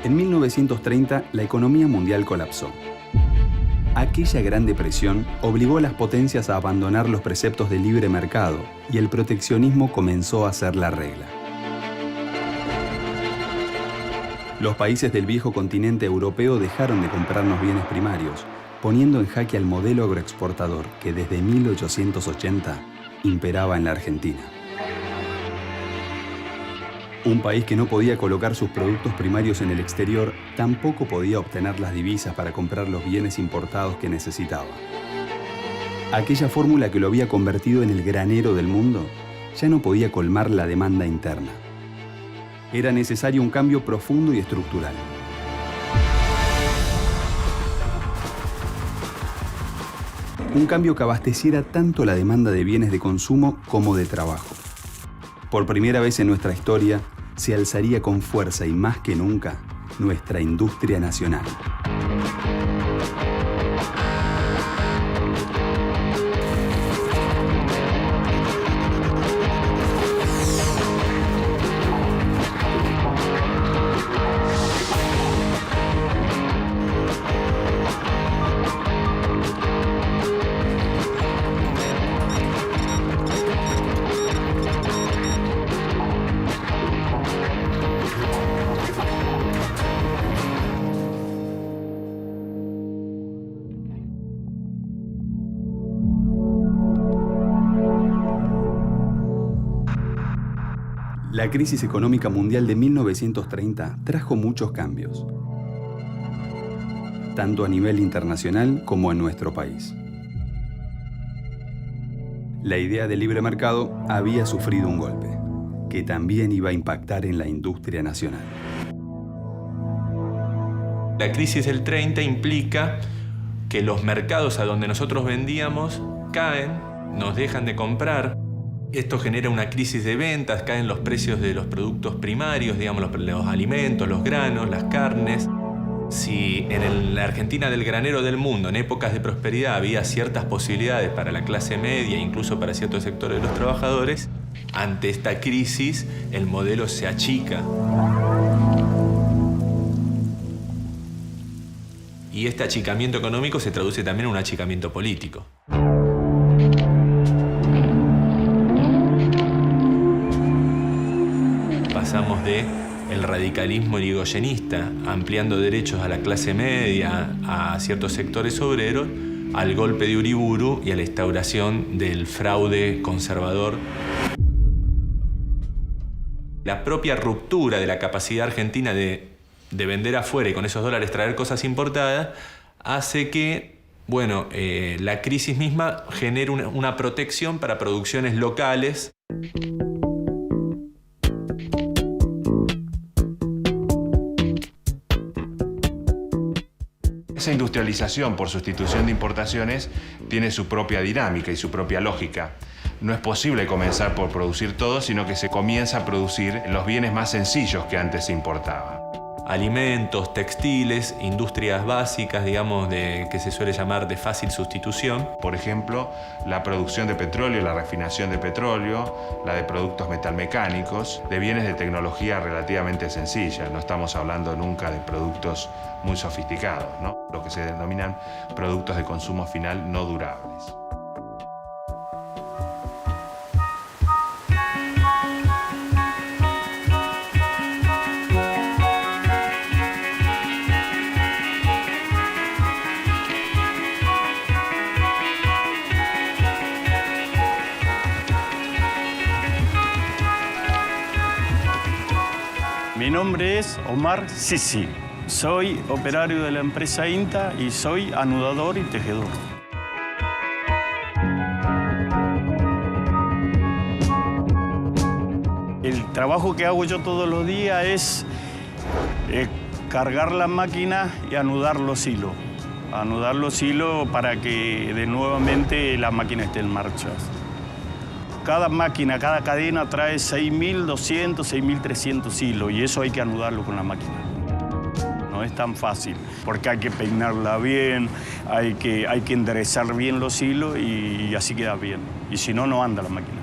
En 1930, la economía mundial colapsó. Aquella Gran Depresión obligó a las potencias a abandonar los preceptos del libre mercado y el proteccionismo comenzó a ser la regla. Los países del viejo continente europeo dejaron de comprarnos bienes primarios, poniendo en jaque al modelo agroexportador que desde 1880 imperaba en la Argentina. Un país que no podía colocar sus productos primarios en el exterior tampoco podía obtener las divisas para comprar los bienes importados que necesitaba. Aquella fórmula que lo había convertido en el granero del mundo ya no podía colmar la demanda interna. Era necesario un cambio profundo y estructural. Un cambio que abasteciera tanto la demanda de bienes de consumo como de trabajo. Por primera vez en nuestra historia, se alzaría con fuerza y más que nunca nuestra industria nacional. La crisis económica mundial de 1930 trajo muchos cambios, tanto a nivel internacional como en nuestro país. La idea del libre mercado había sufrido un golpe, que también iba a impactar en la industria nacional. La crisis del 30 implica que los mercados a donde nosotros vendíamos caen, nos dejan de comprar. Esto genera una crisis de ventas, caen los precios de los productos primarios, digamos, los alimentos, los granos, las carnes. Si en la Argentina del granero del mundo, en épocas de prosperidad, había ciertas posibilidades para la clase media, incluso para ciertos sectores de los trabajadores, ante esta crisis el modelo se achica. Y este achicamiento económico se traduce también en un achicamiento político. Pasamos de el radicalismo irigoyenista, ampliando derechos a la clase media, a ciertos sectores obreros, al golpe de Uriburu y a la instauración del fraude conservador. La propia ruptura de la capacidad argentina de vender afuera y con esos dólares traer cosas importadas hace que, la crisis misma genere una protección para producciones locales. Esa industrialización por sustitución de importaciones tiene su propia dinámica y su propia lógica. No es posible comenzar por producir todo, sino que se comienza a producir los bienes más sencillos que antes se importaban. Alimentos, textiles, industrias básicas, digamos, que se suele llamar de fácil sustitución. Por ejemplo, la producción de petróleo, la refinación de petróleo, la de productos metalmecánicos, de bienes de tecnología relativamente sencilla. No estamos hablando nunca de productos muy sofisticados, ¿no? Lo que se denominan productos de consumo final no durables. Mi nombre es Omar Sisi. Soy operario de la empresa INTA y soy anudador y tejedor. El trabajo que hago yo todos los días es cargar la máquina y anudar los hilos. Anudar los hilos para que nuevamente la máquina esté en marcha. Cada máquina, cada cadena trae 6.200, 6.300 hilos y eso hay que anudarlo con la máquina. No es tan fácil, porque hay que peinarla bien, hay que enderezar bien los hilos y así queda bien. Y si no, no anda la máquina.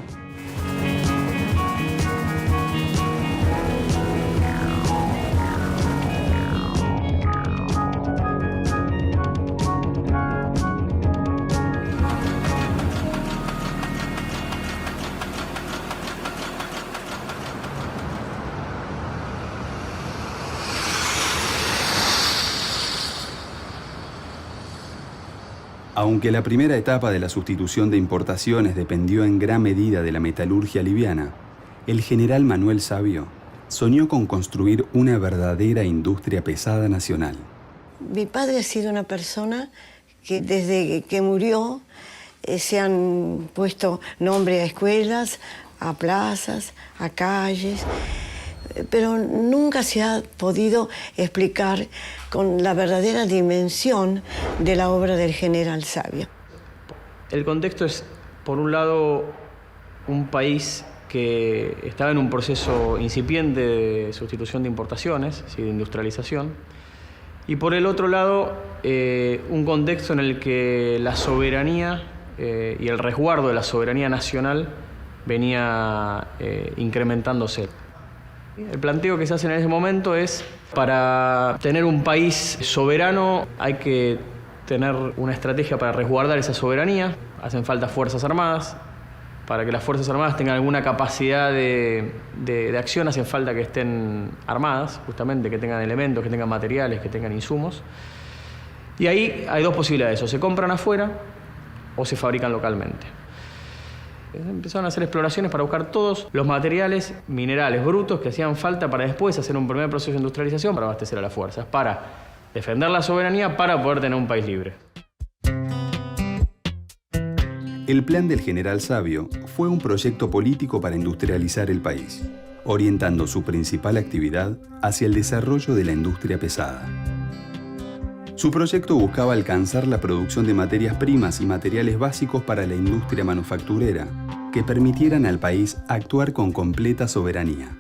Aunque la primera etapa de la sustitución de importaciones dependió en gran medida de la metalurgia liviana, el general Manuel Savio soñó con construir una verdadera industria pesada nacional. Mi padre ha sido una persona que desde que murió se han puesto nombre a escuelas, a plazas, a calles, pero nunca se ha podido explicar con la verdadera dimensión de la obra del general Savio. El contexto es, por un lado, un país que estaba en un proceso incipiente de sustitución de importaciones, de industrialización, y por el otro lado, un contexto en el que la soberanía y el resguardo de la soberanía nacional venía incrementándose. El planteo que se hace en ese momento es, para tener un país soberano hay que tener una estrategia para resguardar esa soberanía. Hacen falta fuerzas armadas. Para que las fuerzas armadas tengan alguna capacidad de acción, hacen falta que estén armadas, justamente, que tengan elementos, que tengan materiales, que tengan insumos. Y ahí hay dos posibilidades: o se compran afuera o se fabrican localmente. Empezaron a hacer exploraciones para buscar todos los materiales minerales brutos que hacían falta para después hacer un primer proceso de industrialización para abastecer a las fuerzas, para defender la soberanía, para poder tener un país libre. El plan del general Savio fue un proyecto político para industrializar el país, orientando su principal actividad hacia el desarrollo de la industria pesada. Su proyecto buscaba alcanzar la producción de materias primas y materiales básicos para la industria manufacturera que permitieran al país actuar con completa soberanía.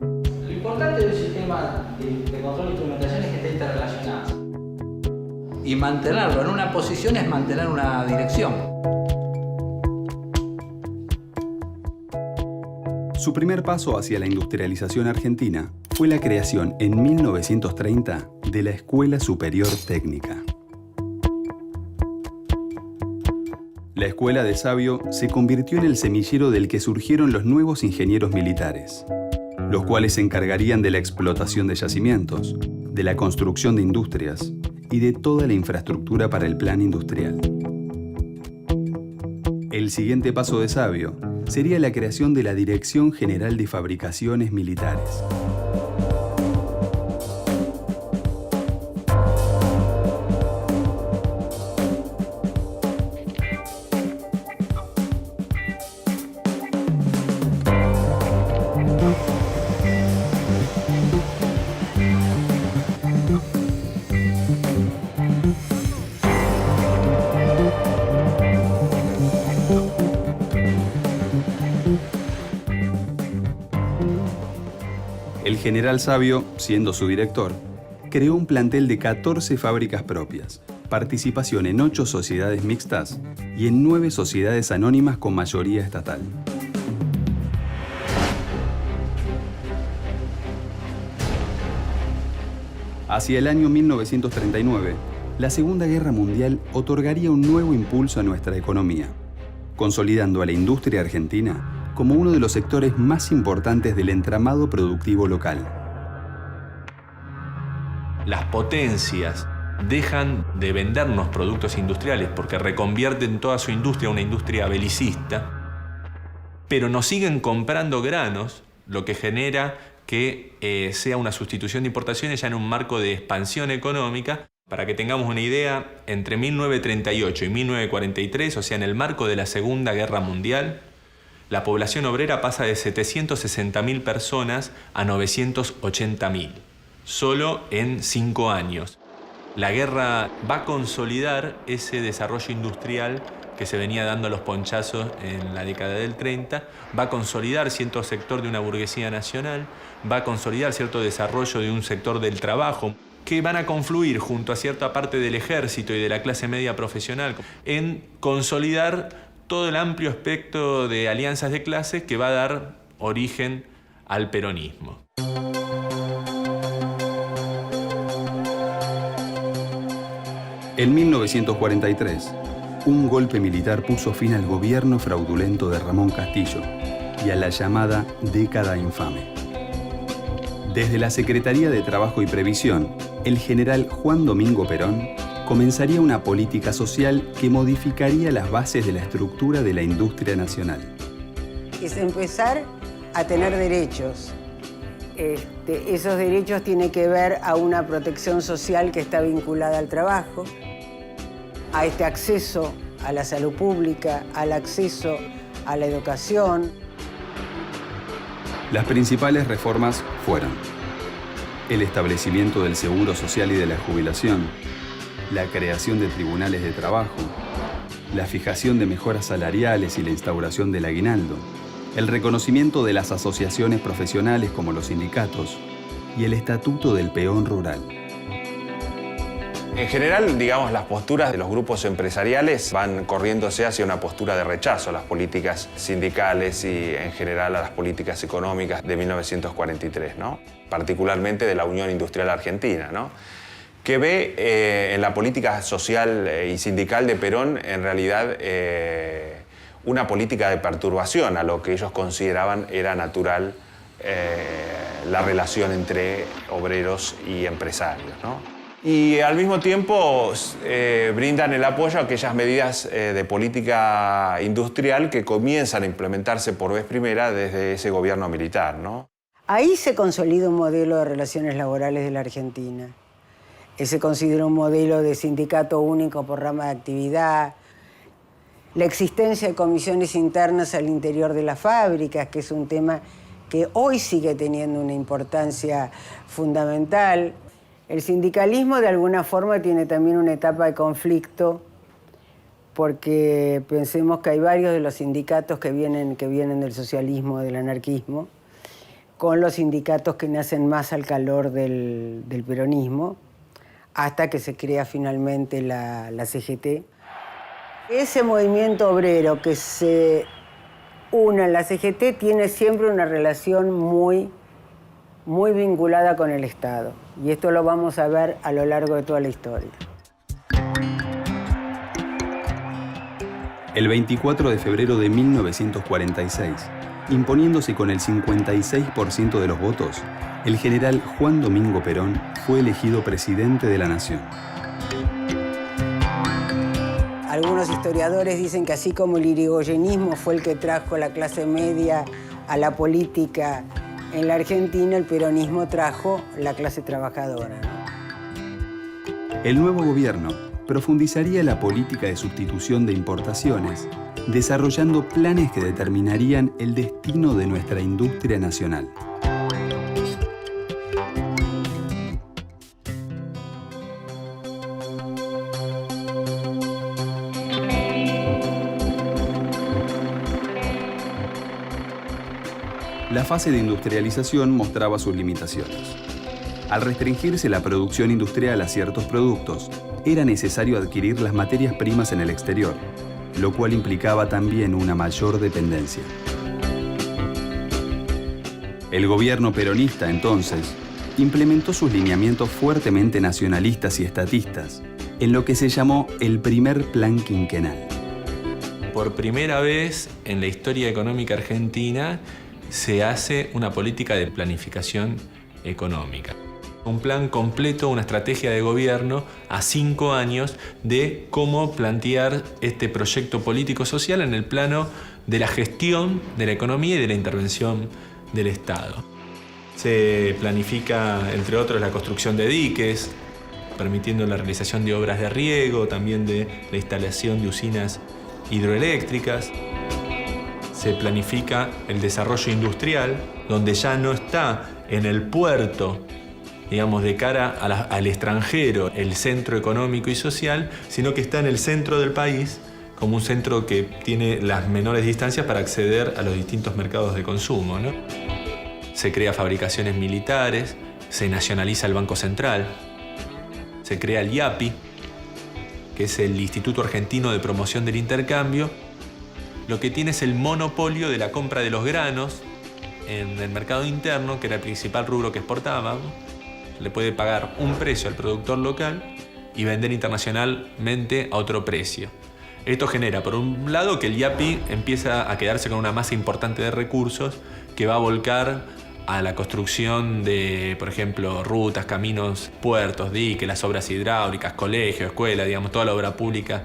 Lo importante de un sistema de control de instrumentación es que esté interrelacionado. Y mantenerlo en una posición es mantener una dirección. Su primer paso hacia la industrialización argentina fue la creación en 1930 de la Escuela Superior Técnica. La Escuela de Savio se convirtió en el semillero del que surgieron los nuevos ingenieros militares, los cuales se encargarían de la explotación de yacimientos, de la construcción de industrias y de toda la infraestructura para el plan industrial. El siguiente paso de Savio sería la creación de la Dirección General de Fabricaciones Militares. El general Savio, siendo su director, creó un plantel de 14 fábricas propias, participación en 8 sociedades mixtas y en 9 sociedades anónimas con mayoría estatal. Hacia el año 1939, la Segunda Guerra Mundial otorgaría un nuevo impulso a nuestra economía, consolidando a la industria argentina como uno de los sectores más importantes del entramado productivo local. Las potencias dejan de vendernos productos industriales porque reconvierten toda su industria a una industria belicista, pero nos siguen comprando granos, lo que genera que sea una sustitución de importaciones ya en un marco de expansión económica. Para que tengamos una idea, entre 1938 y 1943, o sea, en el marco de la Segunda Guerra Mundial, la población obrera pasa de 760.000 personas a 980.000, solo en 5 años. La guerra va a consolidar ese desarrollo industrial que se venía dando a los ponchazos en la década del 30, va a consolidar cierto sector de una burguesía nacional, va a consolidar cierto desarrollo de un sector del trabajo, que van a confluir junto a cierta parte del ejército y de la clase media profesional en consolidar todo el amplio espectro de alianzas de clases que va a dar origen al peronismo. En 1943, un golpe militar puso fin al gobierno fraudulento de Ramón Castillo y a la llamada década infame. Desde la Secretaría de Trabajo y Previsión, el general Juan Domingo Perón comenzaría una política social que modificaría las bases de la estructura de la industria nacional. Es empezar a tener derechos. Esos derechos tienen que ver a una protección social que está vinculada al trabajo, a este acceso a la salud pública, al acceso a la educación. Las principales reformas fueron el establecimiento del seguro social y de la jubilación, la creación de tribunales de trabajo, la fijación de mejoras salariales y la instauración del aguinaldo, el reconocimiento de las asociaciones profesionales como los sindicatos y el estatuto del peón rural. En general, digamos, las posturas de los grupos empresariales van corriéndose hacia una postura de rechazo a las políticas sindicales y en general a las políticas económicas de 1943, ¿no? Particularmente de la Unión Industrial Argentina, ¿no? Que ve en la política social y sindical de Perón en realidad una política de perturbación a lo que ellos consideraban era natural la relación entre obreros y empresarios, ¿no? Y al mismo tiempo brindan el apoyo a aquellas medidas de política industrial que comienzan a implementarse por vez primera desde ese gobierno militar, ¿no? Ahí se consolida un modelo de relaciones laborales de la Argentina. Se considera un modelo de sindicato único por rama de actividad, la existencia de comisiones internas al interior de las fábricas, que es un tema que hoy sigue teniendo una importancia fundamental. El sindicalismo de alguna forma tiene también una etapa de conflicto porque pensemos que hay varios de los sindicatos que vienen del socialismo, del anarquismo, con los sindicatos que nacen más al calor del peronismo, hasta que se crea finalmente la CGT. Ese movimiento obrero que se une a la CGT tiene siempre una relación muy vinculada con el Estado. Y esto lo vamos a ver a lo largo de toda la historia. El 24 de febrero de 1946, imponiéndose con el 56% de los votos, el general Juan Domingo Perón fue elegido presidente de la Nación. Algunos historiadores dicen que así como el irigoyenismo fue el que trajo a la clase media a la política en la Argentina, el peronismo trajo la clase trabajadora, ¿no? El nuevo gobierno profundizaría la política de sustitución de importaciones, desarrollando planes que determinarían el destino de nuestra industria nacional. La fase de industrialización mostraba sus limitaciones. Al restringirse la producción industrial a ciertos productos, era necesario adquirir las materias primas en el exterior, lo cual implicaba también una mayor dependencia. El gobierno peronista, entonces, implementó sus lineamientos fuertemente nacionalistas y estatistas, en lo que se llamó el primer plan quinquenal. Por primera vez en la historia económica argentina, se hace una política de planificación económica. Un plan completo, una estrategia de gobierno a 5 años de cómo plantear este proyecto político-social en el plano de la gestión de la economía y de la intervención del Estado. Se planifica, entre otros, la construcción de diques, permitiendo la realización de obras de riego, también de la instalación de usinas hidroeléctricas. Se planifica el desarrollo industrial, donde ya no está en el puerto, digamos, de cara al extranjero, el centro económico y social, sino que está en el centro del país, como un centro que tiene las menores distancias para acceder a los distintos mercados de consumo, ¿no? Se crea fabricaciones militares, se nacionaliza el Banco Central, se crea el IAPI, que es el Instituto Argentino de Promoción del Intercambio. Lo que tiene es el monopolio de la compra de los granos en el mercado interno, que era el principal rubro que exportábamos. Le puede pagar un precio al productor local y vender internacionalmente a otro precio. Esto genera, por un lado, que el IAPI empieza a quedarse con una masa importante de recursos que va a volcar a la construcción de, por ejemplo, rutas, caminos, puertos, diques, las obras hidráulicas, colegios, escuelas, digamos, toda la obra pública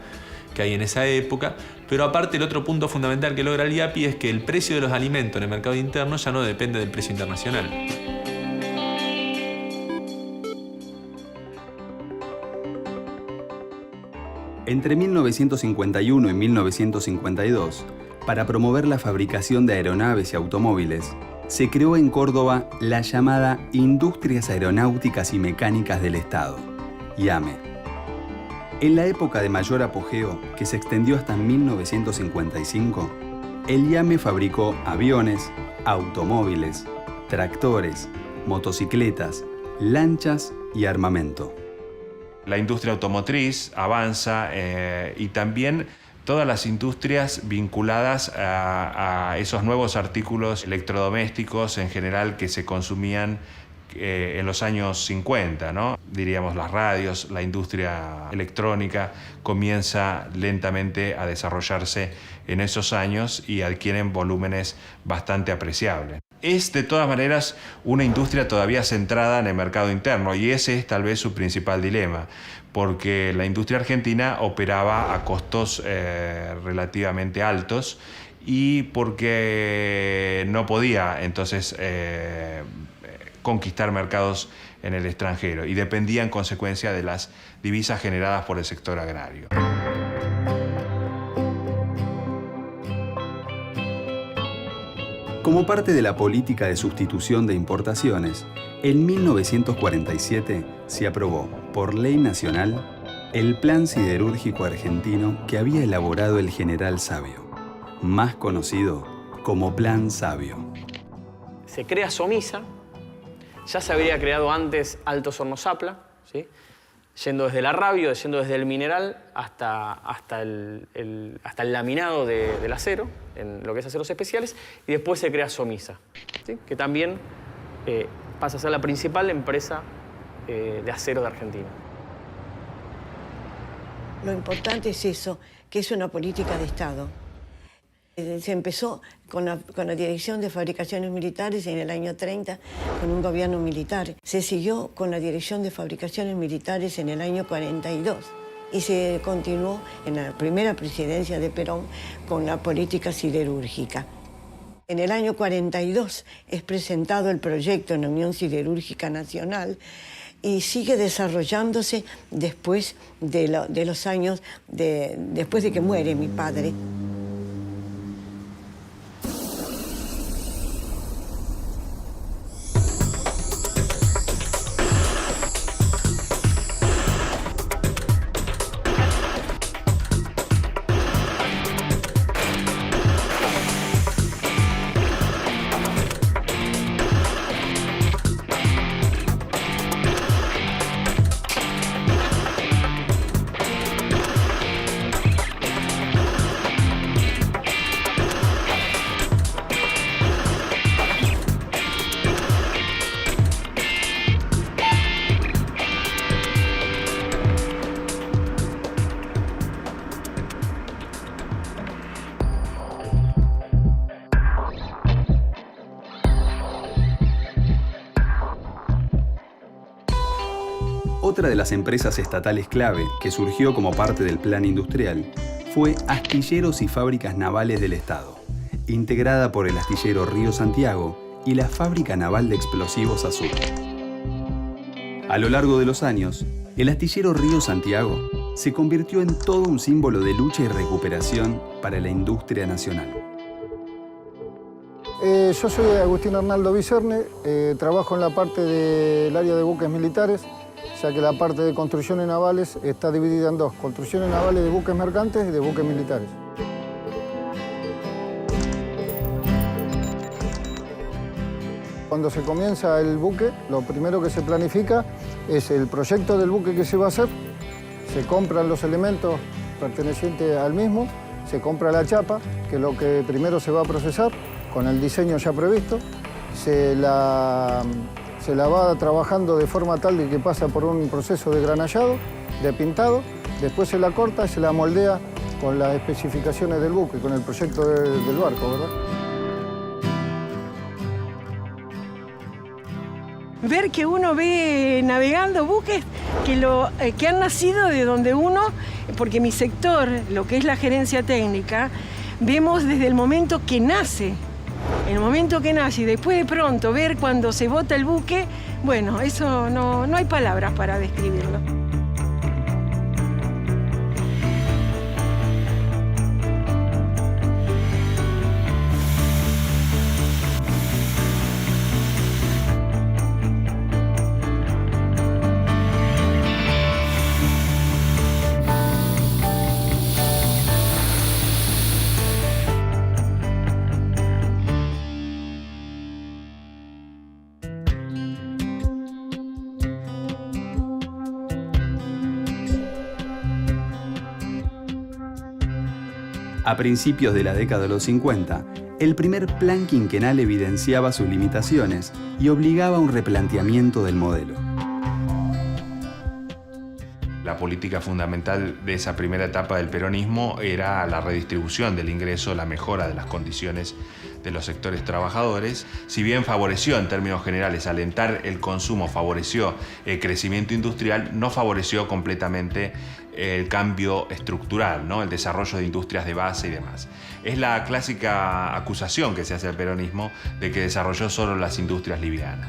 que hay en esa época. Pero aparte, el otro punto fundamental que logra el IAPI es que el precio de los alimentos en el mercado interno ya no depende del precio internacional. Entre 1951 y 1952, para promover la fabricación de aeronaves y automóviles, se creó en Córdoba la llamada Industrias Aeronáuticas y Mecánicas del Estado, IAME. En la época de mayor apogeo, que se extendió hasta 1955, el IAME fabricó aviones, automóviles, tractores, motocicletas, lanchas y armamento. La industria automotriz avanza y también todas las industrias vinculadas a esos nuevos artículos electrodomésticos en general que se consumían en los años 50, ¿no? Diríamos las radios, la industria electrónica comienza lentamente a desarrollarse en esos años y adquieren volúmenes bastante apreciables. Es de todas maneras una industria todavía centrada en el mercado interno y ese es tal vez su principal dilema, porque la industria argentina operaba a costos relativamente altos y porque no podía entonces conquistar mercados en el extranjero y dependía en consecuencia de las divisas generadas por el sector agrario. Como parte de la política de sustitución de importaciones, en 1947 se aprobó, por ley nacional, el Plan Siderúrgico Argentino que había elaborado el general Savio, más conocido como Plan Savio. Se crea Somisa, ya se habría creado antes Altos Hornos Zapla, ¿sí? Yendo desde la rabio, yendo desde el mineral hasta el laminado del acero, en lo que es aceros especiales, y después se crea Somisa, ¿sí? Que también pasa a ser la principal empresa de acero de Argentina. Lo importante es eso, que es una política de Estado. Se empezó con la Dirección de Fabricaciones Militares en el año 30, con un gobierno militar. Se siguió con la Dirección de Fabricaciones Militares en el año 42 y se continuó en la primera presidencia de Perón con la política siderúrgica. En el año 42 es presentado el proyecto en la Unión Siderúrgica Nacional y sigue desarrollándose después de los años, después de que muere mi padre. Otra de las empresas estatales clave que surgió como parte del plan industrial fue Astilleros y Fábricas Navales del Estado, integrada por el astillero Río Santiago y la Fábrica Naval de Explosivos Azul. A lo largo de los años, el astillero Río Santiago se convirtió en todo un símbolo de lucha y recuperación para la industria nacional. Yo soy Agustín Arnaldo Vicerne, trabajo en la parte del área de buques militares, ya que la parte de construcciones navales está dividida en dos, construcciones navales de buques mercantes y de buques militares. Cuando se comienza el buque, lo primero que se planifica es el proyecto del buque que se va a hacer, se compran los elementos pertenecientes al mismo, se compra la chapa, que es lo que primero se va a procesar, con el diseño ya previsto, se la va trabajando de forma tal de que pasa por un proceso de granallado, de pintado, después se la corta y se la moldea con las especificaciones del buque, con el proyecto del barco, ¿verdad? ver que uno ve navegando buques que han nacido de donde uno, porque mi sector, lo que es la gerencia técnica, vemos desde el momento que nace. El momento que nace y después de pronto ver cuando se bota el buque, bueno, eso no hay palabras para describirlo. A principios de la década de los 50, el primer plan quinquenal evidenciaba sus limitaciones y obligaba a un replanteamiento del modelo. La política fundamental de esa primera etapa del peronismo era la redistribución del ingreso, la mejora de las condiciones de los sectores trabajadores. Si bien favoreció en términos generales alentar el consumo, favoreció el crecimiento industrial, no favoreció completamente el cambio estructural, ¿no? El desarrollo de industrias de base y demás. Es la clásica acusación que se hace al peronismo de que desarrolló solo las industrias livianas.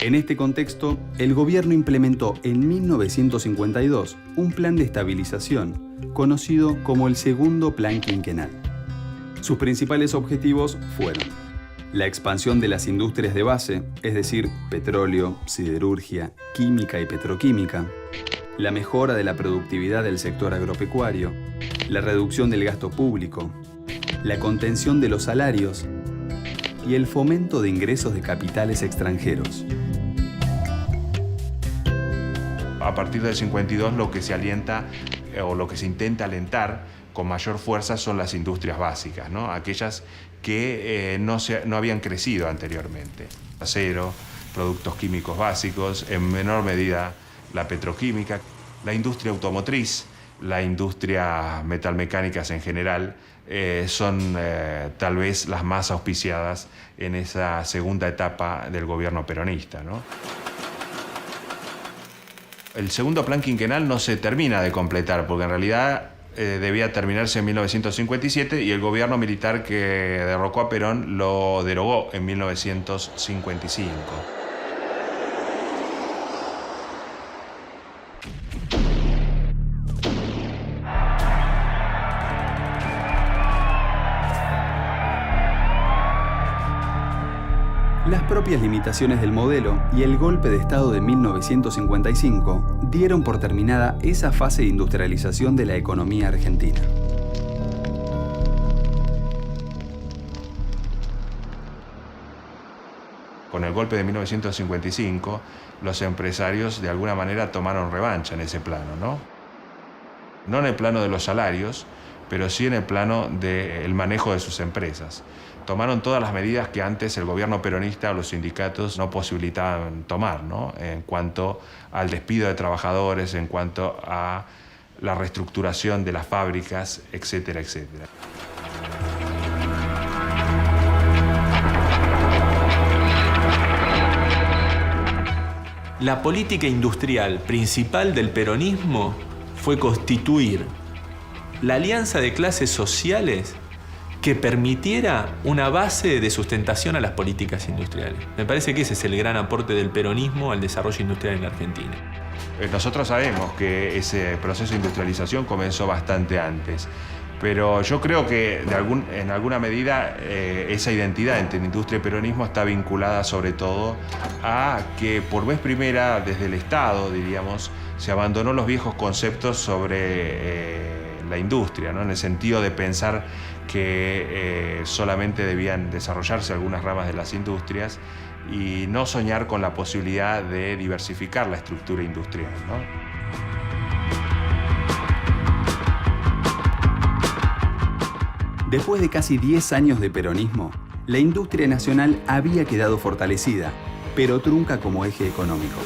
En este contexto, el gobierno implementó en 1952 un plan de estabilización, conocido como el Segundo Plan Quinquenal. Sus principales objetivos fueron la expansión de las industrias de base, es decir, petróleo, siderurgia, química y petroquímica, la mejora de la productividad del sector agropecuario, la reducción del gasto público, la contención de los salarios y el fomento de ingresos de capitales extranjeros. A partir del 52 lo que se alienta o lo que se intenta alentar con mayor fuerza son las industrias básicas, ¿no? Aquellas que no habían crecido anteriormente. Acero, productos químicos básicos, en menor medida la petroquímica, la industria automotriz, la industria metalmecánicas en general, son tal vez las más auspiciadas en esa segunda etapa del gobierno peronista, ¿no? El segundo plan quinquenal no se termina de completar, porque en realidad debía terminarse en 1957 y el gobierno militar que derrocó a Perón lo derogó en 1955. Las propias limitaciones del modelo y el golpe de Estado de 1955 dieron por terminada esa fase de industrialización de la economía argentina. Con el golpe de 1955, los empresarios de alguna manera tomaron revancha en ese plano, ¿no? No en el plano de los salarios, pero sí en el plano del manejo de sus empresas. Tomaron todas las medidas que antes el gobierno peronista o los sindicatos no posibilitaban tomar, ¿no? En cuanto al despido de trabajadores, en cuanto a la reestructuración de las fábricas, etcétera, etcétera. La política industrial principal del peronismo fue constituir la alianza de clases sociales que permitiera una base de sustentación a las políticas industriales. Me parece que ese es el gran aporte del peronismo al desarrollo industrial en la Argentina. Nosotros sabemos que ese proceso de industrialización comenzó bastante antes, pero yo creo que en alguna medida esa identidad entre industria y peronismo está vinculada sobre todo a que por vez primera desde el Estado, diríamos, se abandonó los viejos conceptos sobre la industria, ¿no? En el sentido de pensar que solamente debían desarrollarse algunas ramas de las industrias y no soñar con la posibilidad de diversificar la estructura industrial, ¿no? Después de casi 10 años de peronismo, la industria nacional había quedado fortalecida, pero trunca como eje económico.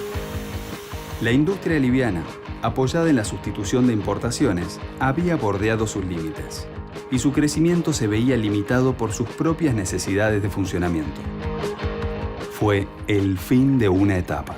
La industria liviana, apoyada en la sustitución de importaciones, había bordeado sus límites y su crecimiento se veía limitado por sus propias necesidades de funcionamiento. fue el fin de una etapa.